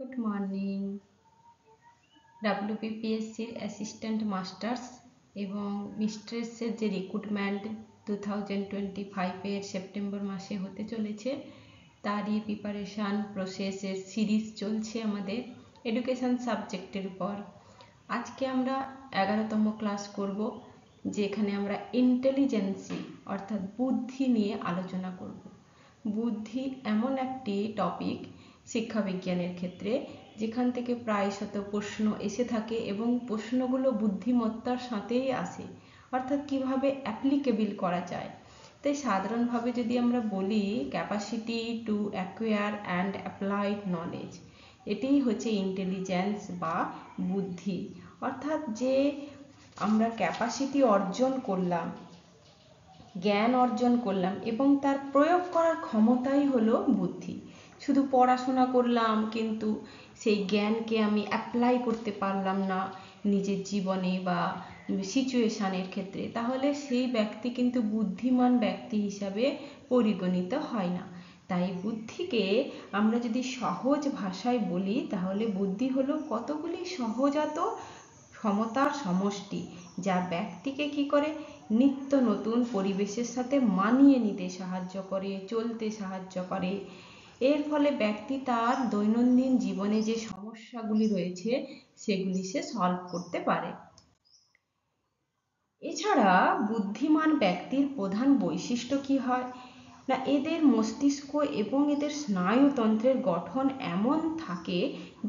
Good morning. ডাব্লিউবিপিএসসির assistant masters এবং মিস্ট্রেসের যে রিক্রুটমেন্ট 2025-এর সেপ্টেম্বর মাসে হতে চলেছে তারই প্রিপারেশান প্রসেসের সিরিজ চলছে আমাদের এডুকেশান সাবজেক্টের উপর। আজকে আমরা 11তম ক্লাস করব, যেখানে আমরা ইন্টেলিজেন্সি অর্থাৎ বুদ্ধি নিয়ে আলোচনা করব। বুদ্ধি এমন একটি টপিক শিক্ষাবিজ্ঞানের ক্ষেত্রে যেখান থেকে প্রায়শত প্রশ্ন এসে থাকে এবং প্রশ্নগুলো বুদ্ধিমত্তার সাথেই আসে, অর্থাৎ কিভাবে অ্যাপ্লিকেবল করা যায়। তাই সাধারণভাবে যদি আমরা বলি capacity to acquire and applied knowledge, এটাই হচ্ছে ইন্টেলিজেন্স বা বুদ্ধি। অর্থাৎ যে আমরা ক্যাপাসিটি অর্জন করলাম, জ্ঞান অর্জন করলাম এবং তার প্রয়োগ করার ক্ষমতাই হলো বুদ্ধি। শুধু পড়াশোনা করলাম কিন্তু সেই জ্ঞানকে আমি অ্যাপ্লাই করতে পারলাম না নিজের জীবনে বা সিচুয়েশানের ক্ষেত্রে, তাহলে সেই ব্যক্তি কিন্তু বুদ্ধিমান ব্যক্তি হিসাবে পরিগণিত হয় না। তাই বুদ্ধিকে আমরা যদি সহজ ভাষায় বলি তাহলে বুদ্ধি হলো কতগুলি সহজাত ক্ষমতার সমষ্টি, যা ব্যক্তিকে কি করে নিত্য নতুন পরিবেশের সাথে মানিয়ে নিতে সাহায্য করে, চলতে সাহায্য করে। এর ফলে ব্যক্তি তার দৈনন্দিন জীবনে যে সমস্যাগুলি রয়েছে সেগুলি সে সলভ করতে পারে। এছাড়া বুদ্ধিমান ব্যক্তির প্রধান বৈশিষ্ট্য কি হয় না, এদের মস্তিষ্ক এবং এদের স্নায়ুতন্ত্রের গঠন এমন থাকে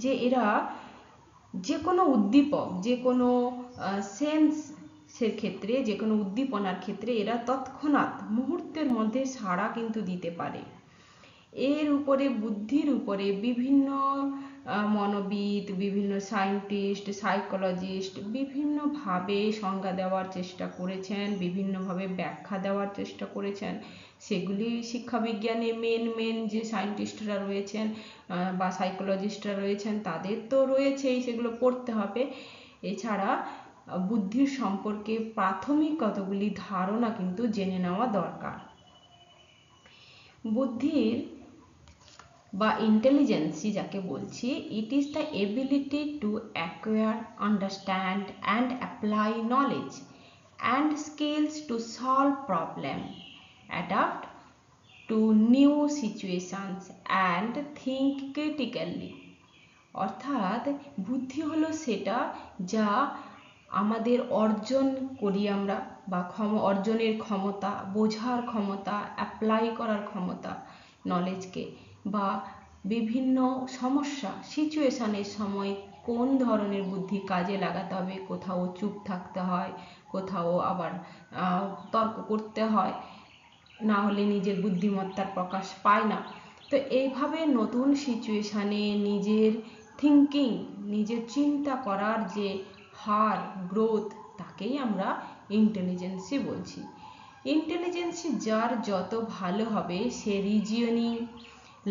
যে এরা যে কোনো উদ্দীপক, যে কোনো সেন্সের ক্ষেত্রে, যে কোনো উদ্দীপনার ক্ষেত্রে এরা তৎক্ষণাৎ মুহূর্তের মধ্যে সাড়া কিন্তু দিতে পারে। এর উপরে বুদ্ধির উপরে বিভিন্ন মনোবিদ, বিভিন্ন সায়েন্টিস্ট, সাইকোলজিস্ট বিভিন্নভাবে সংজ্ঞা দেওয়ার চেষ্টা করেছেন, বিভিন্নভাবে ব্যাখ্যা দেওয়ার চেষ্টা করেছেন। সেগুলি শিক্ষাবিজ্ঞানে মেন যে সায়েন্টিস্টরা রয়েছেন বা সাইকোলজিস্টরা রয়েছেন তাদের তো রয়েছেই, সেগুলো পড়তে হবে। এছাড়া বুদ্ধির সম্পর্কে প্রাথমিক কতগুলি ধারণা কিন্তু জেনে নেওয়া দরকার। বুদ্ধির বা ইন্টেলিজেন্সি যাকে বলছি, it is the ability to acquire, understand and apply knowledge and skills to solve problem, adapt two new situations and think critically. অর্থাৎ বুদ্ধি হলো সেটা যা আমাদের অর্জন করি আমরা, বা অর্জনের ক্ষমতা, বোঝার ক্ষমতা, অ্যাপ্লাই করার ক্ষমতা নলেজকে, বা বিভিন্ন সমস্যা সিচুয়েশানের সময় কোন ধরনের বুদ্ধি কাজে লাগাতে হবে, কোথাও চুপ থাকতে হয়, কোথাও আবার তর্ক করতে হয়, না হলে নিজের বুদ্ধিমত্তার প্রকাশ পায় না। তো এইভাবে নতুন সিচুয়েশানে নিজের থিঙ্কিং, নিজের চিন্তা করার যে হার, গ্রোথ, তাকেই আমরা ইন্টেলিজেন্সি বলছি। ইন্টেলিজেন্সি যার যত ভালো হবে সে reasoning,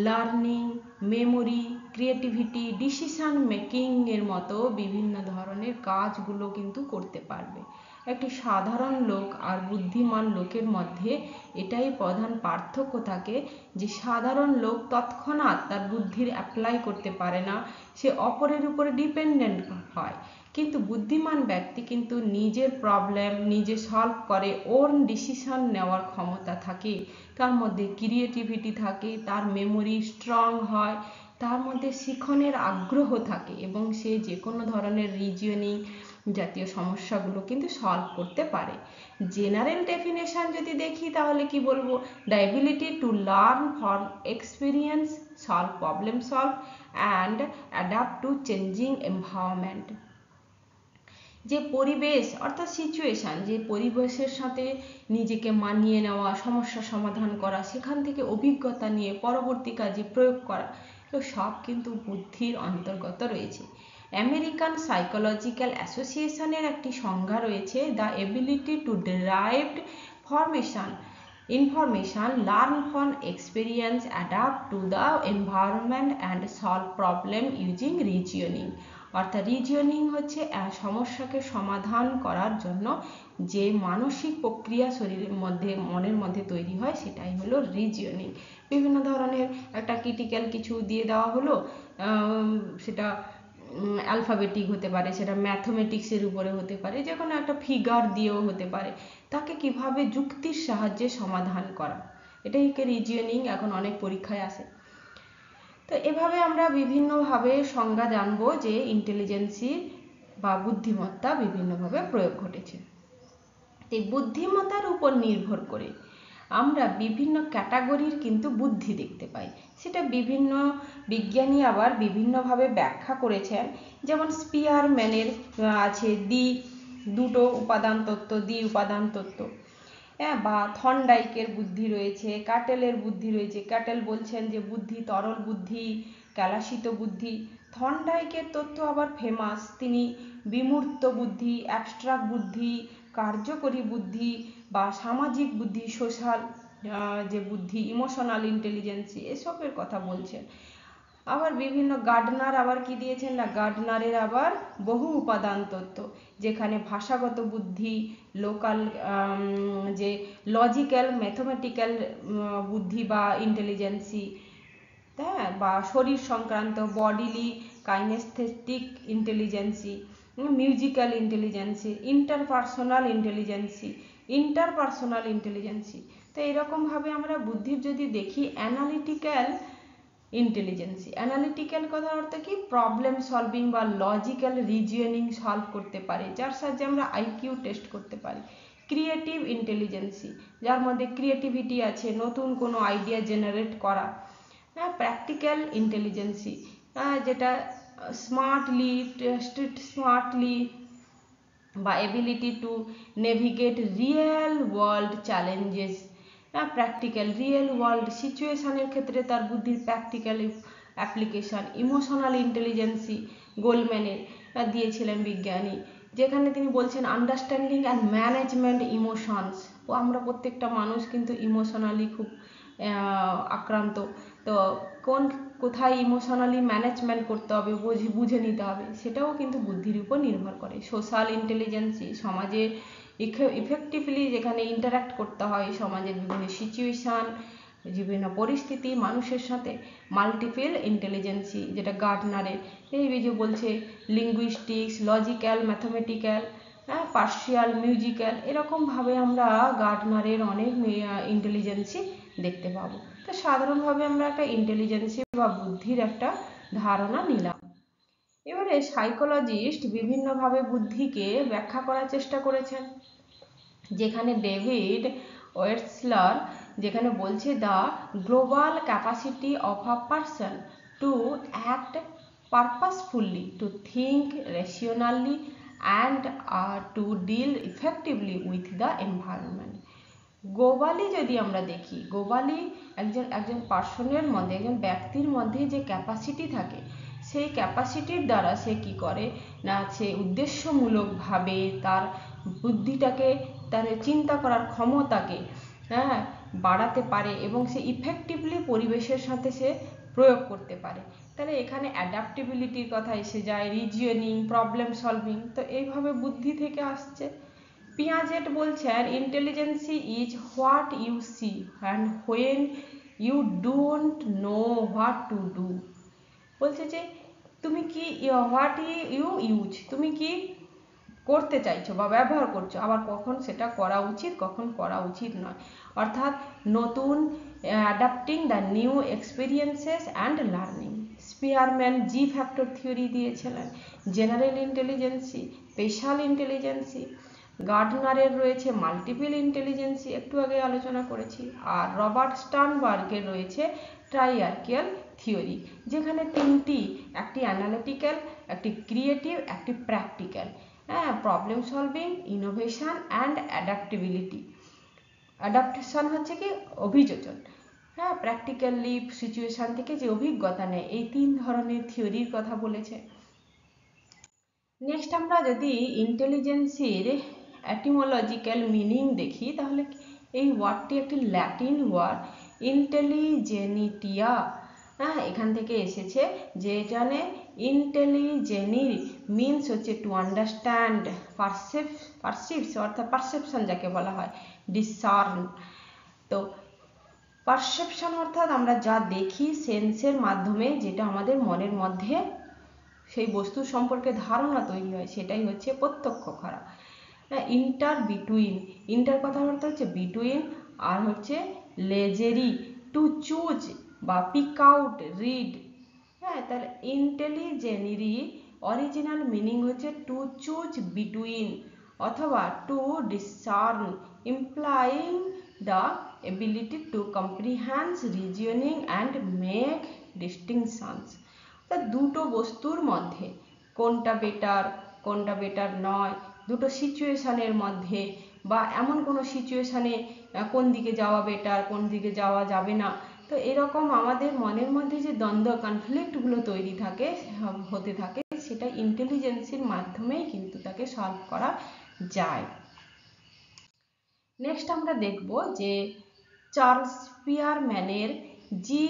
learning, memory, creativity, decision মেকিংয়ের মতো বিভিন্ন ধরনের কাজগুলো কিন্তু করতে পারবে। একটি সাধারণ লোক আর বুদ্ধিমান লোকের মধ্যে এটাই প্রধান পার্থক্য থাকে যে সাধারণ লোক তৎক্ষণাৎ তার বুদ্ধির অ্যাপ্লাই করতে পারে না, সে অপরের উপরে ডিপেন্ডেন্ট হয়। কিন্তু বুদ্ধিমান ব্যক্তি কিন্তু নিজের প্রবলেম নিজে সলভ করে, ওর ডিসিশন নেওয়ার ক্ষমতা থাকে, তার মধ্যে ক্রিয়েটিভিটি থাকে, তার মেমোরি স্ট্রং হয়, তার মধ্যে শিখনের আগ্রহ থাকে এবং সে যে কোনো ধরনের রিজনিং জাতীয় সমস্যাগুলো কিন্তু সলভ করতে পারে। জেনারেল ডেফিনেশন যদি দেখি তাহলে কি বলবো, the ability to learn from experience, solve problem solve and adapt two changing environment. যে পরিবেশ অর্থাৎ সিচুয়েশান, যে পরিবেশের সাথে নিজেকে মানিয়ে নেওয়া, সমস্যা সমাধান করা, সেখান থেকে অভিজ্ঞতা নিয়ে পরবর্তী কাজে প্রয়োগ করা, তো সব কিন্তু বুদ্ধির অন্তর্গত রয়েছে। আমেরিকান সাইকোলজিক্যাল অ্যাসোসিয়েশনের একটি সংজ্ঞা রয়েছে, the ability two derived information, learn from experience, adapt to the environment and solve problem using reasoning। অর্থাৎ রিজনিং হচ্ছে সমস্যাকে সমাধান করার জন্য যে মানসিক প্রক্রিয়া শরীরের মধ্যে মনের মধ্যে তৈরি হয় সেটাই হলো রিজনিং। বিভিন্ন ধরনের একটা ক্রিটিক্যাল কিছু দিয়ে দেওয়া হলো, সেটা অ্যালফাবেটিক হতে পারে, সেটা ম্যাথমেটিক্সের উপরে হতে পারে, যে কোনো একটা ফিগার দিয়েও হতে পারে, তাকে কিভাবে যুক্তির সাহায্যে সমাধান করা, এটাই রিজনিং এখন অনেক পরীক্ষায় আসে। তো এভাবে আমরা বিভিন্নভাবে সংজ্ঞা জানবো যে ইন্টেলিজেন্সি বা বুদ্ধিমত্তা বিভিন্নভাবে প্রয়োগ ঘটেছে। এই বুদ্ধিমত্তার উপর নির্ভর করে আমরা বিভিন্ন ক্যাটাগরির কিন্তু বুদ্ধি দেখতে পাই, সেটা বিভিন্ন বিজ্ঞানী আবার বিভিন্নভাবে ব্যাখ্যা করেছেন। যেমন স্পিয়ারম্যানের আছে দুটো উপাদান তত্ত্ব, দ্বি উপাদান তত্ত্ব, হ্যাঁ, বা থর্নডাইকের বুদ্ধি রয়েছে, ক্যাটেলের বুদ্ধি রয়েছে। ক্যাটেল বলছেন যে বুদ্ধি তরল বুদ্ধি, ক্যালাসিত বুদ্ধি। থর্নডাইকের তত্ত্ব আবার ফেমাস, তিনি বিমূর্ত বুদ্ধি, অ্যাবস্ট্রাক্ট বুদ্ধি, কার্যকরী বুদ্ধি বা সামাজিক বুদ্ধি, সোশ্যাল যে বুদ্ধি, ইমোশনাল ইন্টেলিজেন্সি, এসবের কথা বলছেন। আবার বিভিন্ন গার্ডনার আবার কি দিয়েছেন না, গার্ডনারের আবার বহু উপাদান তত্ত্ব, যেখানে ভাষাগত বুদ্ধি, লোকাল যে লজিক্যাল ম্যাথমেটিক্যাল বুদ্ধি বা ইন্টেলিজেন্সি, হ্যাঁ, বা শরীর সংক্রান্ত বডিলি কাইনেস্থেটিক ইন্টেলিজেন্সি, মিউজিক্যাল ইন্টেলিজেন্সি, ইন্টারপার্সোনাল ইন্টেলিজেন্সি। তো এরকমভাবে আমরা বুদ্ধির যদি দেখি অ্যানালিটিক্যাল ইন্টেলিজেন্সি, অ্যানালিটিক্যাল কথার অর্থ কি, প্রবলেম সলভিং বা লজিক্যাল রিজনিং সলভ করতে পারে, যার সাহায্যে আমরা আইকিউ টেস্ট করতে পারি। ক্রিয়েটিভ ইন্টেলিজেন্সি, যার মধ্যে ক্রিয়েটিভিটি আছে, নতুন কোনো আইডিয়া জেনারেট করা। হ্যাঁ, প্র্যাকটিক্যাল ইন্টেলিজেন্সি, যেটা স্মার্টলি বা ability to navigate real world challenges. Practical real world সিচুয়েশনের ক্ষেত্রে তার বুদ্ধির প্র্যাকটিক্যাল অ্যাপ্লিকেশন। ইমোশনাল ইন্টেলিজেন্সি গোলম্যানের দিয়েছিলেন বিজ্ঞানী, যেখানে তিনি বলছেন আন্ডারস্ট্যান্ডিং অ্যান্ড ম্যানেজমেন্ট ইমোশনস। আমরা প্রত্যেকটা মানুষ কিন্তু ইমোশনালি খুব আক্রান্ত, তো কোথায় ইমোশনালি ম্যানেজমেন্ট করতে হবে, বুঝে নিতে হবে, সেটাও কিন্তু বুদ্ধির উপর নির্ভর করে। সোশ্যাল ইন্টেলিজেন্সি, সমাজে ইফেক্টিভলি যেখানে ইন্টারাক্ট করতে হয় সমাজের বিভিন্ন সিচুয়েশান, বিভিন্ন পরিস্থিতি মানুষের সাথে। মাল্টিপল ইন্টেলিজেন্সি, যেটা গার্ডনারের, এই যে বলছে linguistics, logical, mathematical, partial, musical, এরকমভাবে আমরা গার্ডনারের অনেক ইন্টেলিজেন্সি দেখতে পাবো। তো সাধারণভাবে আমরা একটা ইন্টেলিজেন্সি বা বুদ্ধির একটা ধারণা নিলাম। এবারে সাইকোলজিস্ট বিভিন্নভাবে বুদ্ধিকে ব্যাখ্যা করার চেষ্টা করেছেন, যেখানে ডেভিড ওয়েটসলার যেখানে বলছে the global capacity of a person to act purposefully, to think rationally and to deal effectively with the environment. Globally যদি আমরা দেখি, গ্লোবালি একজন পার্সনের মধ্যে, একজন ব্যক্তির মধ্যে যে ক্যাপাসিটি থাকে, সেই ক্যাপাসিটির দ্বারা সে কি করে না, সে উদ্দেশ্যমূলকভাবে তার বুদ্ধিটাকে, তার চিন্তা করার ক্ষমতাকে বাড়াতে পারে এবং সে ইফেক্টিভলি পরিবেশের সাথে সে প্রয়োগ করতে পারে। তাহলে এখানে অ্যাডাপ্টেবিলিটির কথা এসে যায়, রিজনিং, প্রবলেম সলভিং, তো এইভাবে বুদ্ধি থেকে আসছে। পিয়াজেট বলছেন intelligence is what you see and when you don't know what to do. বলছে যে তুমি কি হোয়াট ইউ ইউজ, তুমি কি করতে চাইছো বা ব্যবহার করছো, আবার কখন সেটা করা উচিত, কখন করা উচিত নয়। অর্থাৎ নতুন adapting the new experiences and learning. Spearman G factor theory দিয়েছিলেন। General intelligence, special intelligence. গার্ডনারের রয়েছে মাল্টিপল ইন্টেলিজেন্সি, একটু আগে আলোচনা করেছি। আর রবার্ট স্টার্নবার্গের রয়েছে ট্রাইআর্কিয়াল থিওরি, যেখানে তিনটি, একটি অ্যানালিটিক্যাল, একটি ক্রিয়েটিভ, একটি practical. Problem solving, innovation and adaptability. Adaptation হচ্ছে কি অভিযোজন, প্র্যাকটিক্যালি সিচুয়েশন থেকে যে অভিজ্ঞতা নেয়, এই তিন ধরনের থিওরির কথা বলেছে। নেক্সট আমরা যদি ইন্টেলিজেন্সির এটিমোলজিক্যাল মিনিং দেখি, তাহলে এই ওয়ার্ডটি একটি ল্যাটিন ওয়ার্ড ইন্টেলিজেনিটিয়া, হ্যাঁ, এখান থেকে এসেছে যে এখানে ইন্টেলিজেন্সি মিনস হচ্ছে টু আন্ডারস্ট্যান্ড, পারসিভস অর্থাৎ পারসেপশন যাকে বলা হয়, ডিসার্ন। তো পারসেপশন অর্থাৎ আমরা যা দেখি সেন্সের মাধ্যমে, যেটা আমাদের মনের মধ্যে সেই বস্তু সম্পর্কে ধারণা তৈরি হয়, সেটাই হচ্ছে প্রত্যক্ষ করা। ইন্টার বিটুইন, ইন্টার কথার অর্থ হচ্ছে বিটুইন, আর হচ্ছে লেজেরি টু চুজ বা পিক আউট, রিড। হ্যাঁ, তাহলে ইন্টেলিজেন্সি অরিজিনাল মিনিং হচ্ছে টু চুজ বিটুইন অথবা to discern, implying the ability to comprehend, reasoning and make distinctions. তা দুটো বস্তুর মধ্যে কোনটা বেটার নয়, দুটো সিচুয়েশনের মধ্যে, বা এমন কোনো সিচুয়েশনে কোন দিকে যাওয়া বেটার, কোন দিকে যাওয়া যাবে না। তো এরকম আমাদের মনের মধ্যে যে দ্বন্দ্ব, কনফ্লিক্টগুলো তৈরি হতে থাকে, সেটা ইন্টেলিজেন্সির মাধ্যমেই কিন্তু তাকে সলভ করা যায়। নেক্সট আমরা দেখব যে চার্লস স্পিয়ারম্যানের জি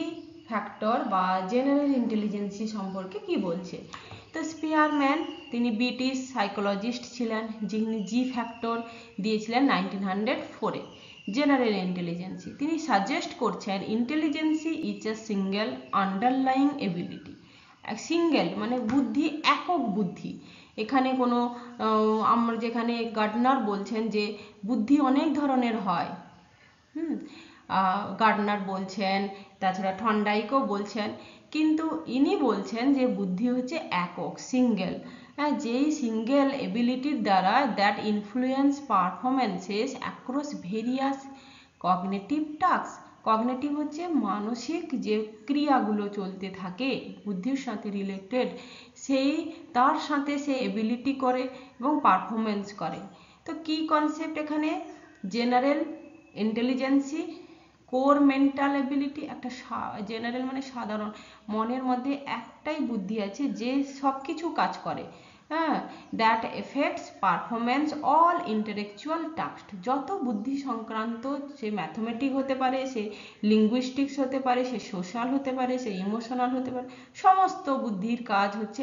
ফ্যাক্টর বা জেনারেল ইন্টেলিজেন্সি সম্পর্কে কি বলছে। তো স্পিয়ারম্যান তিনি ব্রিটিশ সাইকোলজিস্ট ছিলেন, যিনি জি ফ্যাক্টর দিয়েছিলেন 1904-এ। জেনারেল ইন্টেলিজেন্সি তিনি সাজেস্ট করছেন ইন্টেলিজেন্সি is a single underlying ability. Single মানে বুদ্ধি, একক বুদ্ধি। এখানে কোনো আমরা যেখানে গার্ডনার বলছেন যে বুদ্ধি অনেক ধরনের হয়, গার্ডনার বলছেন, তাছাড়া থর্নডাইকও বলছেন, কিন্তু ইনি বলছেন যে বুদ্ধি হচ্ছে একক, সিঙ্গেল। যেই সিঙ্গেল এবিলিটির দ্বারা that influence performances across various cognitive task. Cognitive হচ্ছে মানসিক যে ক্রিয়াগুলো চলতে থাকে বুদ্ধির সাথে রিলেটেড, তার সাথে সে এবিলিটি করে এবং পারফরমেন্স করে। তো কি কনসেপ্ট এখানে? জেনারেল ইন্টেলিজেন্সি, কোর মেন্টাল এবিলিটি, একটা জেনারেল মানে সাধারণ, মনের মধ্যে একটাই বুদ্ধি আছে যে সব কিছু কাজ করে। হ্যাঁ, that effects performance all intellectual task. যত বুদ্ধি সংক্রান্ত, সে ম্যাথমেটিক হতে পারে, সে লিঙ্গুইস্টিক্স হতে পারে, সে সোশ্যাল হতে পারে, সে ইমোশনাল হতে পারে, সমস্ত বুদ্ধির কাজ হচ্ছে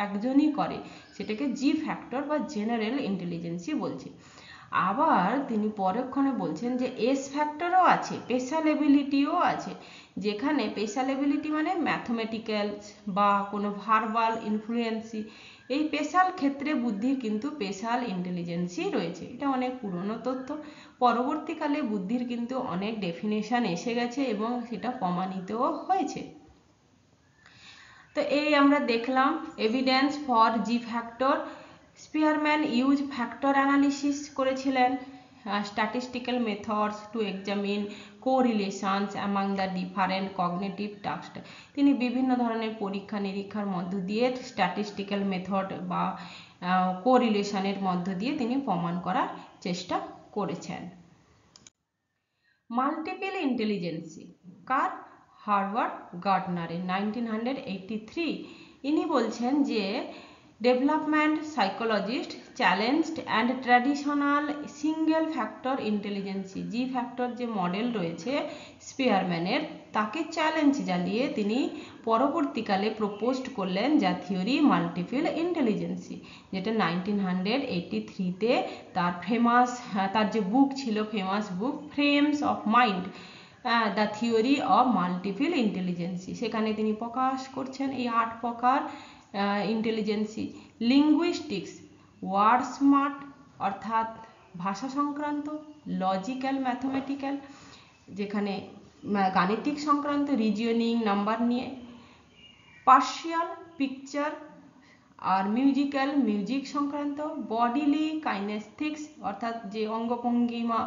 একজনই করে, সেটাকে জি ফ্যাক্টর বা জেনারেল ইন্টেলিজেন্সি বলছে। আবার তিনি পরক্ষণে বলছেন যে এস ফ্যাক্টরও আছে, স্পেশাল এবিলিটিও আছে, যেখানে স্পেশাল এবিলিটি মানে ম্যাথমেটিক্যাল বা কোনো ভার্বাল ইনফ্লুয়েন্সি, এই স্পেশাল ক্ষেত্রে বুদ্ধির কিন্তু স্পেশাল ইন্টেলিজেন্সি রয়েছে। এটা অনেক পুরনো তথ্য, পরবর্তীকালে বুদ্ধির কিন্তু অনেক ডেফিনেশন এসে গেছে এবং সেটা প্রমাণিতও হয়েছে। তো এই আমরা দেখলাম evidence for G factor. Spearman use factor analysis করেছিলেন, statistical methods to examine correlations among the different cognitive task. তিনি বিভিন্ন ধরনের পরীক্ষা নিরীক্ষার মধ্য দিয়ে স্ট্যাটিস্টিক্যাল মেথড বা কোরিলেশনের মধ্য দিয়ে তিনি প্রমাণ করার চেষ্টা করেছেন। মাল্টিপল ইন্টেলিজেন্সি কার? হার্ভার্ড গার্ডনারের 1983। ইনি বলছেন যে development psychologist challenged and traditional single factor ইন্টেলিজেন্সি, G factor যে মডেল রয়েছে স্পিয়ারম্যানের, তাকে চ্যালেঞ্জ জানিয়ে তিনি পরবর্তীকালে প্রপোজড করলেন যা থিওরি মাল্টিপল ইন্টেলিজেন্সি, যেটা 1983-তে তার যে বুক ছিল, famous book frames of mind, the theory of multiple ইন্টেলিজেন্সি, সেখানে তিনি প্রকাশ করছেন এই 8 প্রকার ইন্টেলিজেন্সি। লিঙ্গুইস্টিক্স, ওয়ার্ড স্মার্ট অর্থাৎ ভাষা সংক্রান্ত, লজিক্যাল ম্যাথমেটিক্যাল যেখানে গাণিতিক সংক্রান্ত, রিজনিং নাম্বার নিয়ে, পার্শিয়াল পিকচার আর মিউজিক্যাল মিউজিক সংক্রান্ত, বডিলি কাইনেস্থেটিক্স অর্থাৎ যে অঙ্গভঙ্গিমা,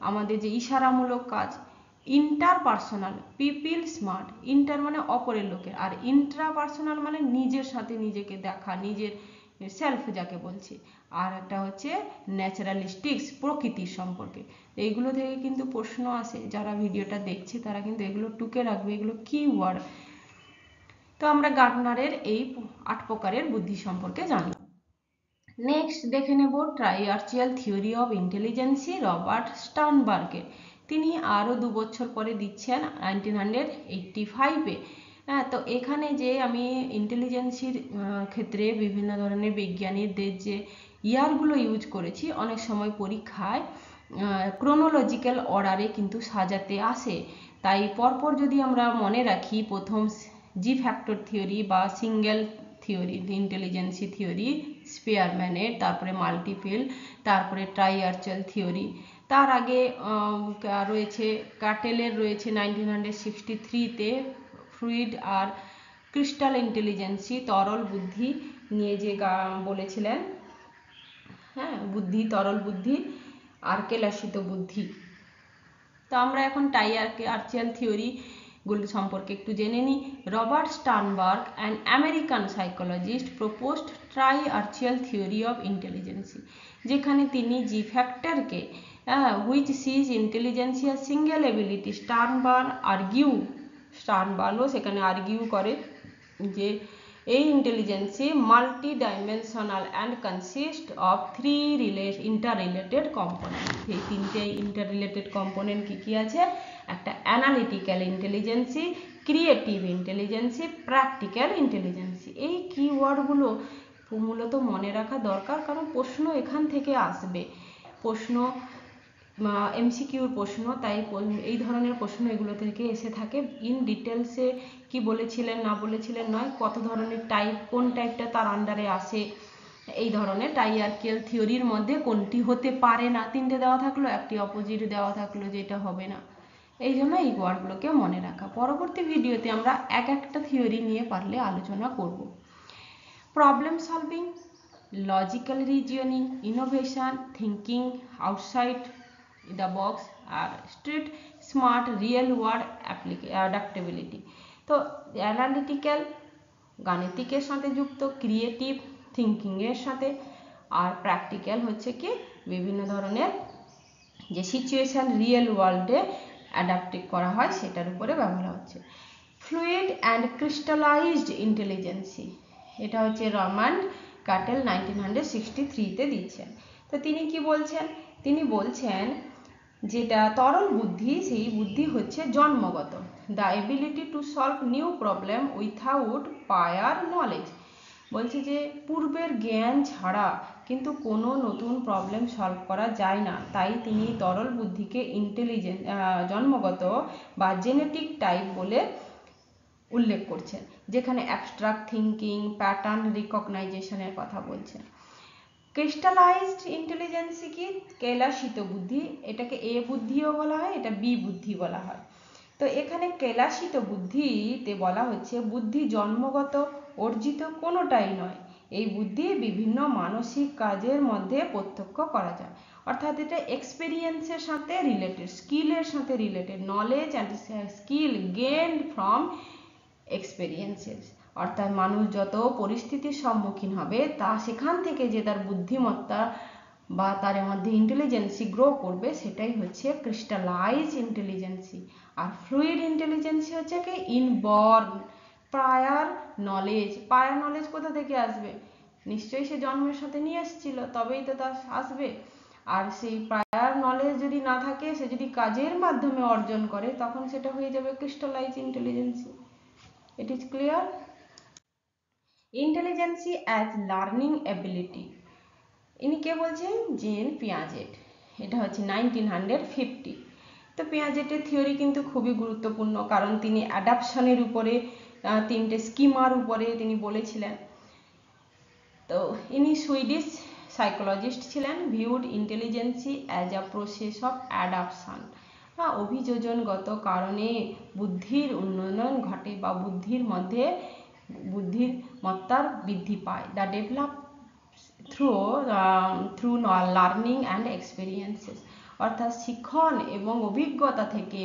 আমাদের যে ইশারামূলক কাজ, ইন্টারপার্সোনাল পিপল স্মার্ট, ইন্টার মানে অপরের লোকের, আর ইন্ট্রাপার্সোনাল মানে নিজের সাথে নিজেকে দেখা, নিজের সেলফ যাকে বলছি, আর একটা হচ্ছে ন্যাচারালিস্টিক্স প্রকৃতির সম্পর্কে। এইগুলো থেকে কিন্তু প্রশ্ন আসে, যারা ভিডিওটা দেখছে তারা কিন্তু এগুলো টুকে রাখবে, এগুলো কি ওয়ার্ড। তো আমরা গার্ডনারের এই 8 প্রকারের বুদ্ধি সম্পর্কে জানলাম। নেক্সট দেখে নেব ট্রাইআর্চিয়াল থিওরি অফ ইন্টেলিজেন্সি রবার্ট স্টার্নবার্গের। তিনি আরও 2 বছর পরে দিচ্ছেন 1985-এ। হ্যাঁ, তো এখানে যে আমি ইন্টেলিজেন্সির ক্ষেত্রে বিভিন্ন ধরনের বিজ্ঞানীদের যে ইয়ারগুলো ইউজ করেছি, অনেক সময় পরীক্ষায় ক্রোনোলজিক্যাল অর্ডারে কিন্তু সাজাতে আসে। তাই পরপর যদি আমরা মনে রাখি, প্রথম জি ফ্যাক্টর থিওরি বা সিঙ্গেল থিওরি, ইন্টেলিজেন্সি থিওরি স্পিয়ারম্যানের, তারপরে মাল্টিফিল, তারপরে ট্রাইআর্চাল থিওরি, তার আগে রয়েছে ক্যাটেলের রয়েছে 1963-তে ফ্লুইড আর ক্রিস্টাল ইন্টেলিজেন্সি, তরল বুদ্ধি নিয়ে যে বলেছিলেন, হ্যাঁ, বুদ্ধি, তরল বুদ্ধি আর কেলাসিত বুদ্ধি। তো আমরা এখন ট্রাইআর্চাল থিওরি গুলো সম্পর্কে একটু জেনে নিই। Robert Sternberg, an American psychologist, proposed triarchic theory of intelligence, যেখানে তিনি জি ফ্যাক্টরকে হুইচ সিজ ইন্টেলিজেন্সি আর সিঙ্গেল এবিলিটি। স্টার্নবার্গও সেখানে আর্গিউ করে যে এই intelligence multi dimensional and consist of 3 interrelated component. এই 3টে ইন্টাররিলেটেড কম্পোনেন্ট কি আছে? একটা analytical intelligence, creative intelligence, practical intelligence. এই কিওয়ার্ডগুলো মূলত মনে রাখা দরকার, কারণ প্রশ্ন এখান থেকে আসবে, প্রশ্ন এমসিকিউর প্রশ্ন, তাই এই ধরনের প্রশ্ন এগুলো থেকে এসে থাকে। ইন ডিটেলসে কি বলেছিলেন না বলেছিলেন নয়, কত ধরনের টাইপ, কোন টাইপটা তার আন্ডারে আসে, এই ধরনের ট্রাইআর্চাল থিওরির মধ্যে কোনটি হতে পারে না, 3টে দেওয়া থাকলো, একটি অপোজিট দেওয়া থাকলো যেটা হবে না। এই জন্য এই ওয়ার্ডগুলোকে মনে রাখা। পরবর্তী ভিডিওতে আমরা একটা থিওরি নিয়ে পারলে আলোচনা করব। Problem solving, logical reasoning, innovation, thinking outside the box আর street smart real world adaptability. তো অ্যানালিটিক্যাল গাণিতিকের সাথে যুক্ত, ক্রিয়েটিভ থিঙ্কিংয়ের সাথে, আর প্র্যাকটিক্যাল হচ্ছে কি বিভিন্ন ধরনের যে সিচুয়েশন রিয়েল ওয়ার্ল্ডে অ্যাডাপ্ট করা হয় সেটার উপরে ব্যবহার হচ্ছে। ফ্লুইড অ্যান্ড ক্রিস্টালাইজড ইন্টেলিজেন্সি, এটা হচ্ছে রমান্ড ক্যাটেল 1963-তে দিচ্ছেন। তো তিনি কি বলছেন? তিনি বলছেন যেটা তরল বুদ্ধি, সেই বুদ্ধি হচ্ছে জন্মগত, the ability to solve new problem without prior knowledge. বলছে যে পূর্বের জ্ঞান ছাড়া কিন্তু কোনো নতুন প্রবলেম সলভ করা যায় না, তাই তিনি তরল বুদ্ধিকে জন্মগত বা জেনেটিক টাইপ বলে উল্লেখ করছেন, যেখানে অ্যাবস্ট্রাক্ট থিঙ্কিং, প্যাটার্ন রিকগনাইজেশনের কথা বলছেন। ক্রিস্টালাইজড ইন্টেলিজেন্সি কি? কেলাসিত বুদ্ধি, এটাকে এ বুদ্ধিও বলা হয়, এটা বি বুদ্ধি বলা হয়। তো এখানে কেলাসিত বুদ্ধিতে বলা হচ্ছে বুদ্ধি জন্মগত, অর্জিত কোনোটাই নয়। এই বুদ্ধি বিভিন্ন মানসিক কাজের মধ্যে প্রত্যক্ষ করা যায়, অর্থাৎ এটা এক্সপেরিয়েন্সের সাথে রিলেটেড, স্কিলের সাথে related, knowledge and skill gained from experiences. অর্থাৎ মানুষ যত পরিস্থিতির সম্মুখীন হবে তা সেখান থেকে যে তার বুদ্ধিমত্তা বা তার মধ্যে ইন্টেলিজেন্সি গ্রো করবে, সেটাই হচ্ছে ক্রিস্টালাইজ ইন্টেলিজেন্সি। আর ফ্লুইড ইন্টেলিজেন্সি হচ্ছে কি inborn prior knowledge. Prior knowledge কোথা থেকে আসবে? নিশ্চয়ই সে জন্মের সাথে নিয়ে এসেছিল, তবেই তো তার আসবে। আর সেই প্রায়র নলেজ যদি না থাকে, সে যদি কাজের মাধ্যমে অর্জন করে, তখন সেটা হয়ে যাবে crystallize intelligence. It is clear? Intelligence as learning ability, ইনি কে বলছেন? Jean Piaget. এটা হচ্ছে 1950। তো পিয়াজেটের থিওরি কিন্তু খুবই গুরুত্বপূর্ণ, কারণ তিনি অ্যাডাপশনের উপরে 3টে স্কিমার উপরে তিনি বলেছিলেন। তো ইনি সুইডিশ সাইকোলজিস্ট ছিলেন। Viewed intelligence as a process of adaptation, অভিযোজনগত কারণে বুদ্ধির উন্নয়ন ঘটে বা বুদ্ধির মধ্যে বুদ্ধির মত্তার বৃদ্ধি পায়। The develop through learning and experiences, অর্থাৎ শিক্ষণ এবং অভিজ্ঞতা থেকে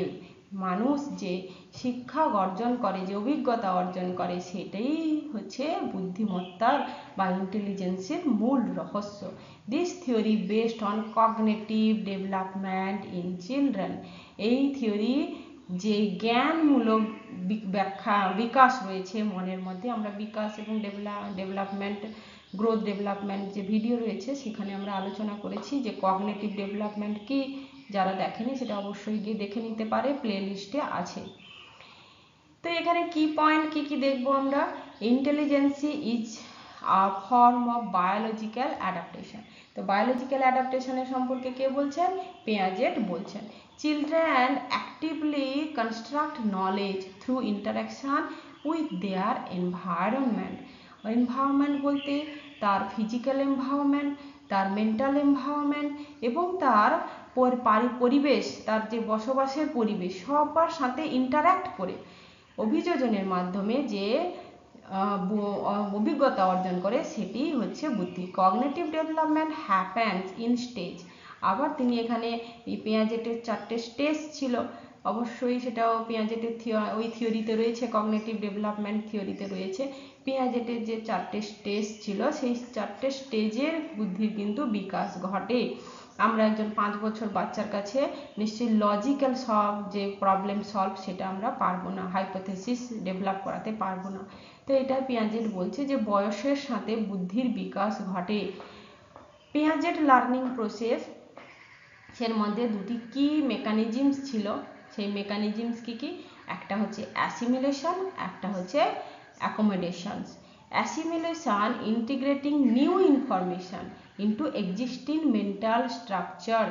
মানুষ যে শিক্ষা অর্জন করে, যে অভিজ্ঞতা অর্জন করে, সেটাই হচ্ছে বুদ্ধিমত্তার বা ইন্টেলিজেন্সের মূল রহস্য। This theory based on cognitive development in children, এই থিওরি যে জ্ঞানমূলক বিকাশ রয়েছে মনের মধ্যে, আমরা বিকাশ এবং ডেভেলপমেন্ট, গ্রোথ ডেভেলপমেন্ট যে ভিডিও রয়েছে সেখানে আমরা আলোচনা করেছি যে কগনিটিভ ডেভেলপমেন্ট কি, যারা দেখেনি সেটা অবশ্যই গিয়ে দেখে নিতে পারে, প্লে লিস্টে আছে। তো এখানে কি পয়েন্ট কি দেখবো আমরা, ইন্টেলিজেন্সি is a form of biological adaptation. তো বায়োলজিক্যাল অ্যাডাপ্টেশনের সম্পর্কে কে বলছেন, পিয়াজেট বলছেন। Children actively construct knowledge through interaction with their environment. Environment বলতে তার ফিজিক্যাল এনভায়রনমেন্ট, তার মেন্টাল এনভায়রনমেন্ট এবং তার পরিবেশ, তার যে বসবাসের পরিবেশ, সবার সাথে ইন্টারাক্ট করে অভিযোজনের মাধ্যমে যে অভিজ্ঞতা অর্জন করে সেটি হচ্ছে বুদ্ধি। Cognitive development happens in stage. আবার তিনি এখানে এই পিয়াজেটের 4টে স্টেজ ছিল, অবশ্যই সেটাও পিয়াজেটের ওই থিওরিতে রয়েছে, কগনিটিভ ডেভেলপমেন্ট থিওরিতে রয়েছে। পিয়াজেটের যে 4টে স্টেজ ছিল সেই 4টে স্টেজের বুদ্ধির কিন্তু বিকাশ ঘটে। আমরা একজন 5 বছর বাচ্চার কাছে নিশ্চয়ই লজিক্যাল যে প্রবলেম সলভ সেটা আমরা পারবো না, হাইপোথেসিস ডেভেলপ করাতে পারবো না। তো এটা পিয়াজেট বলছে যে বয়সের সাথে বুদ্ধির বিকাশ ঘটে। পিয়াজেট লার্নিং প্রসেস এর মধ্যে দুটি কি মেকানিজমস ছিল, সেই মেকানিজমস কি, একটা হচ্ছে অ্যাসিমিলেশন, একটা হচ্ছে accommodations. Assimilation integrating new information into existing mental structure.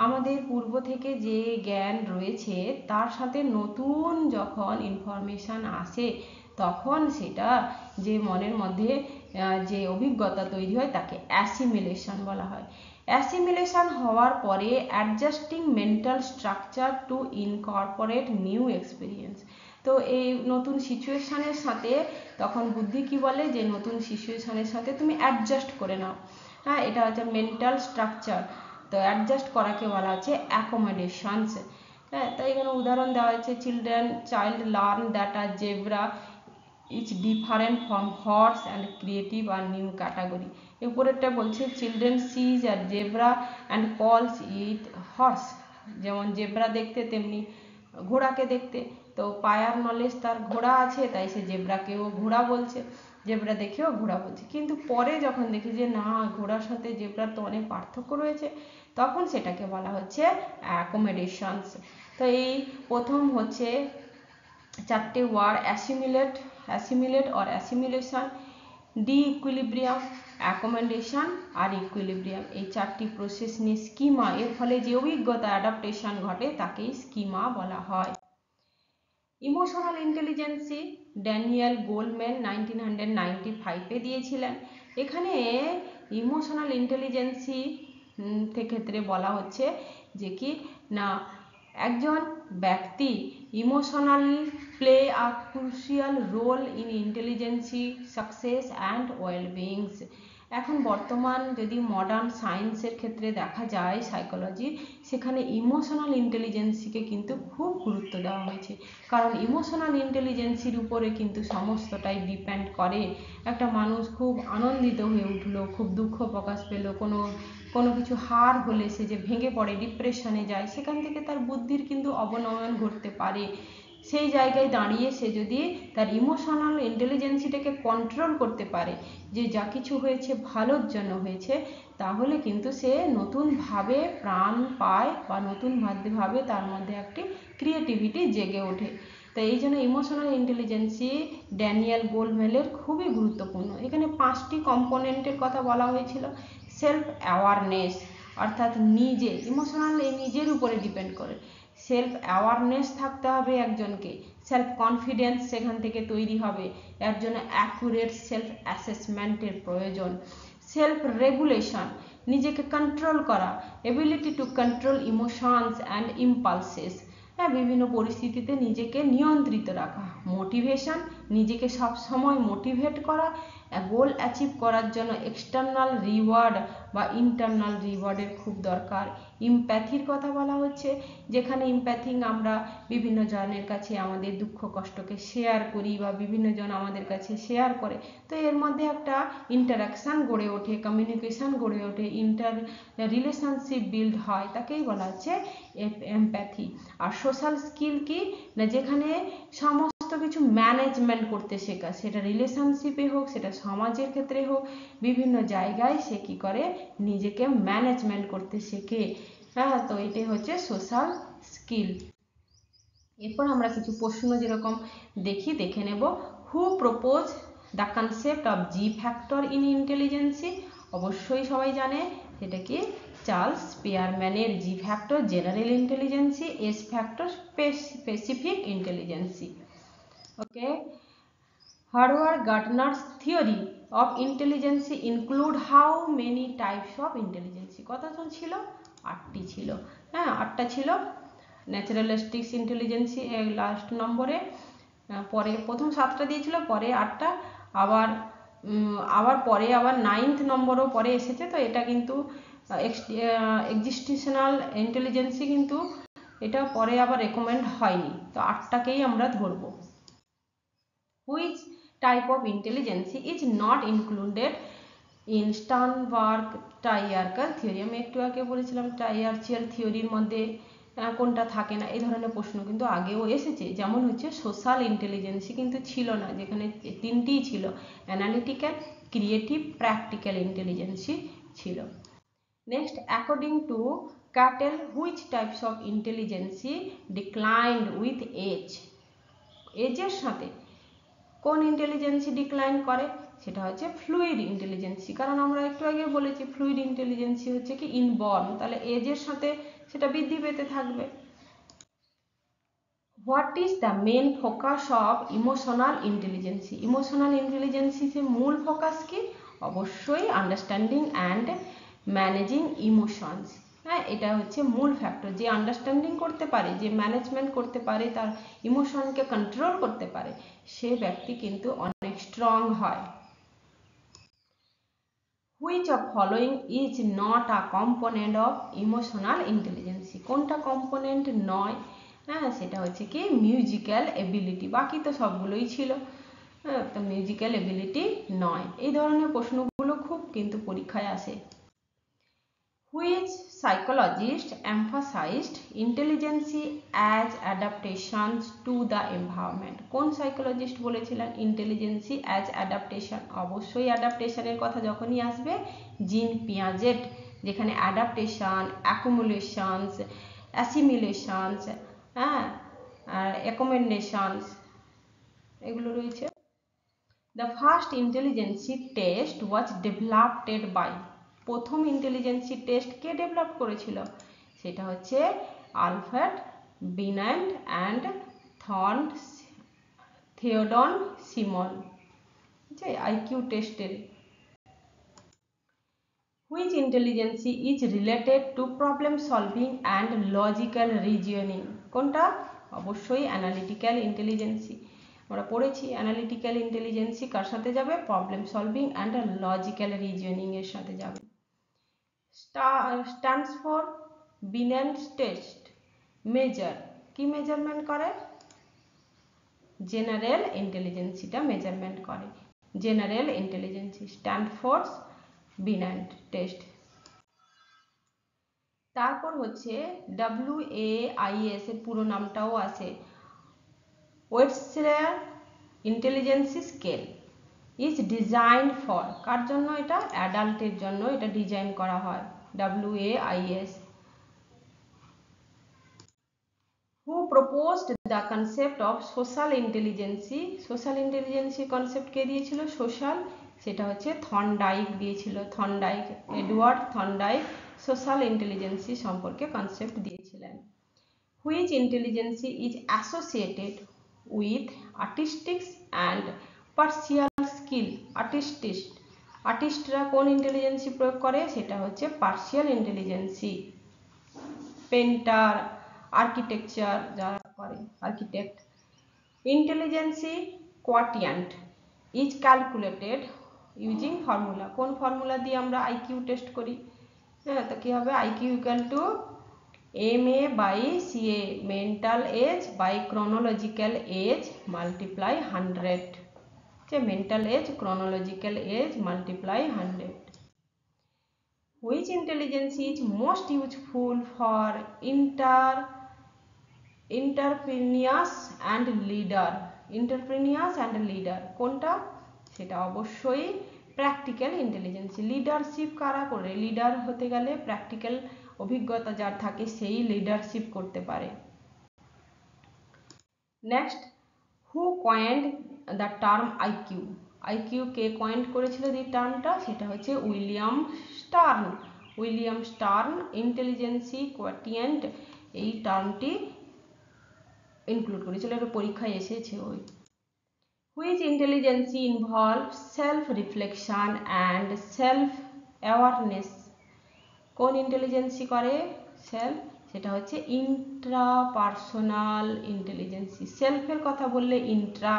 আমাদের পূর্ব থেকে যে জ্ঞান রয়েছে তার সাথে নতুন যখন ইনফরমেশন আসে তখন সেটা যে মনের মধ্যে যে অভিজ্ঞতা তৈরি হয় তাকে অ্যাসিমিলেশন বলা হয়। অ্যাসিমিলেশন হওয়ার পরে adjusting mental structure to incorporate new experience. তো এই নতুন সিচুয়েশনের সাথে তখন বুদ্ধি কি বলে যে নতুন সিচুয়েশনের সাথে তুমি অ্যাডজাস্ট করে নাও। হ্যাঁ, এটা হচ্ছে মেন্টাল স্ট্রাকচার। তো অ্যাডজাস্ট করাকে বলা হচ্ছে অ্যাকোমোডেশনস। হ্যাঁ, তো এখানে উদাহরণ দেওয়া হয়েছে, child learn that a zebra is different from horse and creative a new category. উপরেরটা বলছে children sees a zebra and calls it horse. যেমন জেব্রা দেখতে তেমনি ঘোড়াকে দেখতে, তো পায়ার নলেজ তার ঘোড়া আছে তাই সে জেব্রাকেও ঘোড়া বলছে, জেব্রা দেখেও ঘোড়া বলছে। কিন্তু পরে যখন দেখি যে না, ঘোড়ার সাথে জেব্রার তো অনেক পার্থক্য রয়েছে, তখন সেটাকে বলা হচ্ছে অ্যাকোমোডেশনস। তো এই প্রথম হচ্ছে 4টে word, assimilate or assimilation, disequilibrium, accommodation আর ইকুইলিব্রিয়াম। এই 4টি প্রসেস নিয়ে স্কিমা, এর ফলে যে অভিজ্ঞতা অ্যাডাপ্টেশন ঘটে তাকেই স্কিমা বলা হয়। ইমোশনাল ইন্টেলিজেন্সি ড্যানিয়েল গোল্ডম্যান 1995-এ দিয়েছিলেন। এখানে ইমোশনাল ইন্টেলিজেন্সি ক্ষেত্রে বলা হচ্ছে যে কি না, একজন ব্যক্তি emotional play a crucial role in intelligence success and wellbeings. এখন বর্তমান যদি মডার্ন সায়েন্সের ক্ষেত্রে দেখা যায় সাইকোলজি, সেখানে ইমোশনাল ইন্টেলিজেন্সিকে কিন্তু খুব গুরুত্ব দেওয়া হয়েছে, কারণ ইমোশনাল ইন্টেলিজেন্সির উপরে কিন্তু সমস্তটাই ডিপেন্ড করে। একটা মানুষ খুব আনন্দিত হয়ে উঠলো, খুব দুঃখ প্রকাশ পেলো, কোনো কিছু হার হলে সে যে ভেঙে পড়ে, ডিপ্রেশনে যায়, সেখান থেকে তার বুদ্ধির কিন্তু অবনমন ঘটতে পারে। সেই জায়গায় দাঁড়িয়ে সে যদি তার ইমোশনাল ইন্টেলিজেন্সিটাকে কন্ট্রোল করতে পারে যে যা কিছু হয়েছে ভালোর জন্য হয়েছে, তাহলে কিন্তু সে নতুনভাবে প্রাণ পায় বা নতুনভাবে তার মধ্যে একটি ক্রিয়েটিভিটি জেগে ওঠে। তো এই জন্য ইমোশনাল ইন্টেলিজেন্সি ড্যানিয়েল গোল্ডম্যানের খুবই গুরুত্বপূর্ণ। এখানে 5টি কম্পোনেন্টের কথা বলা হয়েছিল। সেলফ অ্যাওয়ারনেস, অর্থাৎ নিজে, ইমোশনাল এই নিজের উপরে ডিপেন্ড করে। সেলফ অ্যাওয়ারনেস থাকতে হবে একজনকে, সেলফ কনফিডেন্স সেখান থেকে তৈরি হবে, এর জন্য অ্যাকুরেট সেলফ অ্যাসেসমেন্টের প্রয়োজন। সেলফ রেগুলেশন, নিজেকে কন্ট্রোল করা, ability to control emotions and impulses, বিভিন্ন পরিস্থিতিতে নিজেকে নিয়ন্ত্রিত রাখা। মোটিভেশন, নিজেকে সব সময় মোটিভেট করা, গোল অ্যাচিভ করার জন্য এক্সটার্নাল রিওয়ার্ড বা ইন্টারনাল রিওয়ার্ডের খুব দরকার। ইমপ্যাথির কথা বলা হচ্ছে, যেখানে ইমপ্যাথিং আমরা বিভিন্ন জনের কাছে আমাদের দুঃখ কষ্টকে শেয়ার করি বা বিভিন্ন জন আমাদের কাছে শেয়ার করে, তো এর মধ্যে একটা ইন্টারাকশান গড়ে ওঠে, কমিউনিকেশান গড়ে ওঠে, রিলেশনশিপ বিল্ড হয়, তাকেই বলা হচ্ছে এমপ্যাথি। আর সোশ্যাল স্কিল কি না, যেখানে সমস্ত কিছু ম্যানেজমেন্ট করতে শেখা, সেটা রিলেশনশিপে হোক, সেটা সমাজের ক্ষেত্রে হোক, বিভিন্ন জায়গায় সে কি করে নিজেকে ম্যানেজমেন্ট করতে শেখে। হ্যাঁ, তো এটাই হচ্ছে সোশ্যাল স্কিল। এরপর আমরা কিছু প্রশ্ন যেরকম দেখে নেব। Who propose the concept of G factor in intelligence? অবশ্যই সবাই জানে সেটা কি, চার্লস স্পিয়ারম্যানের G factor general intelligence, S factor specific intelligence. Okay, Howard Gardner's theory of intelligence include how many types of intelligence? কতজন ছিল? 8টি ছিল। হ্যাঁ, 8টা ছিল। ন্যাচারালিস্টিক্স ইন্টেলিজেন্সি লাস্ট নম্বরে, পরে প্রথম 7টা দিয়েছিল, পরে 8টা, আবার পরে আবার 9th নম্বরও পরে এসেছে। তো এটা কিন্তু এক্সিস্টেশনাল ইন্টেলিজেন্সি, কিন্তু এটা পরে আবার রেকমেন্ড হয়নি। তো 8টাকেই আমরা ধরবো। Which type of intelligence is not included in Sternberg triarchic theory? আমি একটু আগে বলেছিলাম ট্রাইআর্চিয়াল থিওরির মধ্যে কোনটা থাকে না, এই ধরনের প্রশ্ন কিন্তু আগেও এসেছে। যেমন হচ্ছে সোশ্যাল ইন্টেলিজেন্সি কিন্তু ছিল না, যেখানে 3টিই ছিল, অ্যানালিটিক্যাল, ক্রিয়েটিভ, প্র্যাকটিক্যাল ইন্টেলিজেন্সি ছিল। Next, according to Cattell which types of intelligence declined with age? এজের সাথে কোন ইন্টেলিজেন্সি ডিক্লাইন করে? সেটা হচ্ছে ফ্লুইড ইন্টেলিজেন্সি। কারণ আমরা একটু আগে বলেছি ফ্লুইড ইন্টেলিজেন্সি হচ্ছে কি ইনবর্ন, তাহলে এজের সাথে সেটা বৃদ্ধি পেতে থাকবে। What is the main focus of emotional intelligence? ইমোশনাল ইন্টেলিজেন্সির মূল ফোকাস কি? অবশ্যই আন্ডারস্ট্যান্ডিং অ্যান্ড ম্যানেজিং ইমোশনস। হ্যাঁ, এটা হচ্ছে মূল ফ্যাক্টর। যে আন্ডারস্ট্যান্ডিং করতে পারে, যে ম্যানেজমেন্ট করতে পারে, তার ইমোশনকে কন্ট্রোল করতে পারে, সে ব্যক্তি কিন্তু অনেক স্ট্রং হয়। Which of following is not a component of emotional ইন্টেলিজেন্সি? কোনটা কম্পোনেন্ট নয়? হ্যাঁ, সেটা হচ্ছে কি মিউজিক্যাল এবিলিটি। বাকি তো সবগুলোই ছিল, হ্যাঁ, তো মিউজিক্যাল এবিলিটি নয়। এই ধরনের প্রশ্নগুলো খুব কিন্তু পরীক্ষায় আসে। Which psychologist emphasised ইন্টেলিজেন্সি as adaptation to the environment? কোন সাইকোলজিস্ট বলেছিলেন ইন্টেলিজেন্সি অ্যাজ অ্যাডাপ্টেশন? অবশ্যই অ্যাডাপ্টেশনের কথা যখনই আসবে, জিন পিয়াজেট, যেখানে অ্যাডাপ্টেশন, অ্যাকুমুলেশনস, অ্যাসিমিলেশনস, হ্যাঁ, অ্যাকোমেন্ডেশনস, এগুলো রয়েছে। The first intelligence test was developed by? প্রথম ইন্টেলিজেন্সি টেস্ট কে ডেভেলপ করেছিল? সেটা হচ্ছে Alfred Binet and Theodore Simon, IQ টেস্টের। Which intelligence is related to problem solving and logical reasoning? কোনটা? অবশ্যই অ্যানালিটিক্যাল ইন্টেলিজেন্সি। আমরা পড়েছি অ্যানালিটিক্যাল ইন্টেলিজেন্সি কার সাথে যাবে? Problem solving and logical reasoning এর সাথে যাবে। Stands for Binet test measure, কি মেজারমেন্ট করে? জেনারেল ইন্টেলিজেন্সিটা মেজারমেন্ট করে। General intelligence stand for Binet test. তারপর হচ্ছে WAIS এর পুরো নামটাও আছে, Webster intelligence scale is designed for? কার জন্য এটা? অ্যাডাল্টের জন্য এটা ডিজাইন করা হয়, WAIS। Who proposed the concept of social intelligence? Social intelligence concept কে দিয়েছিল? সোশ্যাল, সেটা হচ্ছে থর্নডাইক দিয়েছিল। Thorndike, Edward Thorndike social intelligence সম্পর্কে কনসেপ্ট দিয়েছিলেন। Which intelligence is associated with artistics and partial skill? আর্টিস্টরা কোন ইন্টেলিজেন্সি প্রয়োগ করে? সেটা হচ্ছে পার্সিয়াল ইন্টেলিজেন্সি। পেন্টার, আর্কিটেকচার যারা করে, architect. Intelligence quotient is calculated using formula? কোন ফর্মুলা দিয়ে আমরা আইকিউ টেস্ট করি? হ্যাঁ, তো কি হবে? IQ equal to MA/CA, mental age by chronological age multiply 100, যে mental age chronological age multiply 100। Which intelligence is most useful for entrepreneurs and leader? Entrepreneurs and leader কোনটা? সেটা অবশ্যই প্র্যাকটিক্যাল ইন্টেলিজেন্সি। লিডারশিপ কারা করে? লিডার হতে গেলে প্র্যাকটিক্যাল অভিজ্ঞতা যার থাকে সেই লিডারশিপ করতে পারে। Next, who coined the term IQ? IQ কে কয়েন্ড করেছিল যে টার্মটা? সেটা হচ্ছে William Stern. William Stern intelligence quotient এই টার্মটি ইনক্লুড করেছিল, এটা পরীক্ষায় এসেছে ওই। Which intelligence involve self reflection and self awareness? কোন ইন্টেলিজেন্সি করে সেলফ? সেটা হচ্ছে ইন্ট্রাপার্সোনাল ইন্টেলিজেন্সি। সেলফের কথা বললে ইন্ট্রা,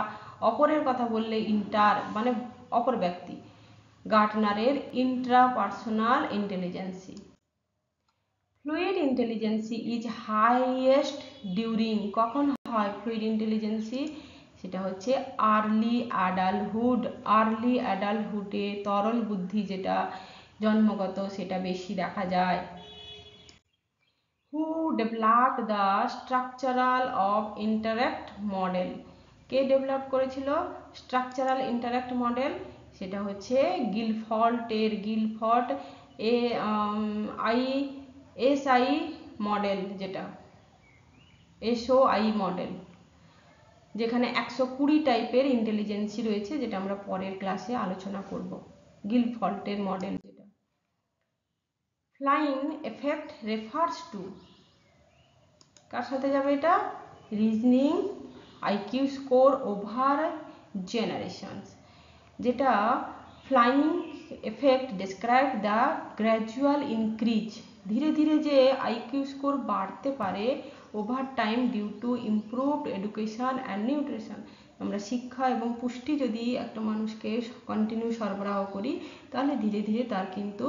অপরের কথা বললে ইন্টার, মানে অপর ব্যক্তি। গার্টনারের intrapersonal intelligence. Fluid intelligence is highest during, কখন হয় ফ্লুইড ইন্টেলিজেন্সি? সেটা হচ্ছে আর্লি অ্যাডাল্টহুড। আর্লি অ্যাডাল্টহুডে তরল বুদ্ধি যেটা জন্মগত সেটা বেশি দেখা যায়। Who developed the structural of interact model? কে ডেভেলপ করেছিল স্ট্রাকচারাল ইন্টারেক্ট মডেল? সেটা হচ্ছে গিলফর্টের, গিলফর্ট এসআই মডেল, যেটা এসওআই মডেল, যেখানে 120 টাইপের ইন্টেলিজেন্সি রয়েছে, যেটা আমরা পরের ক্লাসে আলোচনা করব। গিলফর্টের মডেল যেটা। ফ্লাইং এফেক্ট রেফার্স টু, কার সাথে যাবে এটা? Reasoning IQ score over generations, যেটা Flynn effect describe the gradual increase, ধীরে ধীরে যে আইকিউ স্কোর বাড়তে পারে over time due to improved education and nutrition. আমরা শিক্ষা এবং পুষ্টি যদি একটা মানুষকে কন্টিনিউ সরবরাহ করি তাহলে ধীরে ধীরে তার কিন্তু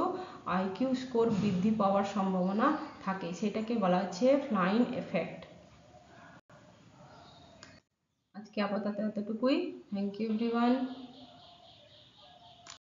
আইকিউ স্কোর বৃদ্ধি পাওয়ার সম্ভাবনা থাকে, সেটাকে বলা হচ্ছে ফ্লাইং এফেক্ট। আজকে আপাতত এতটুকুই। Thank you everyone.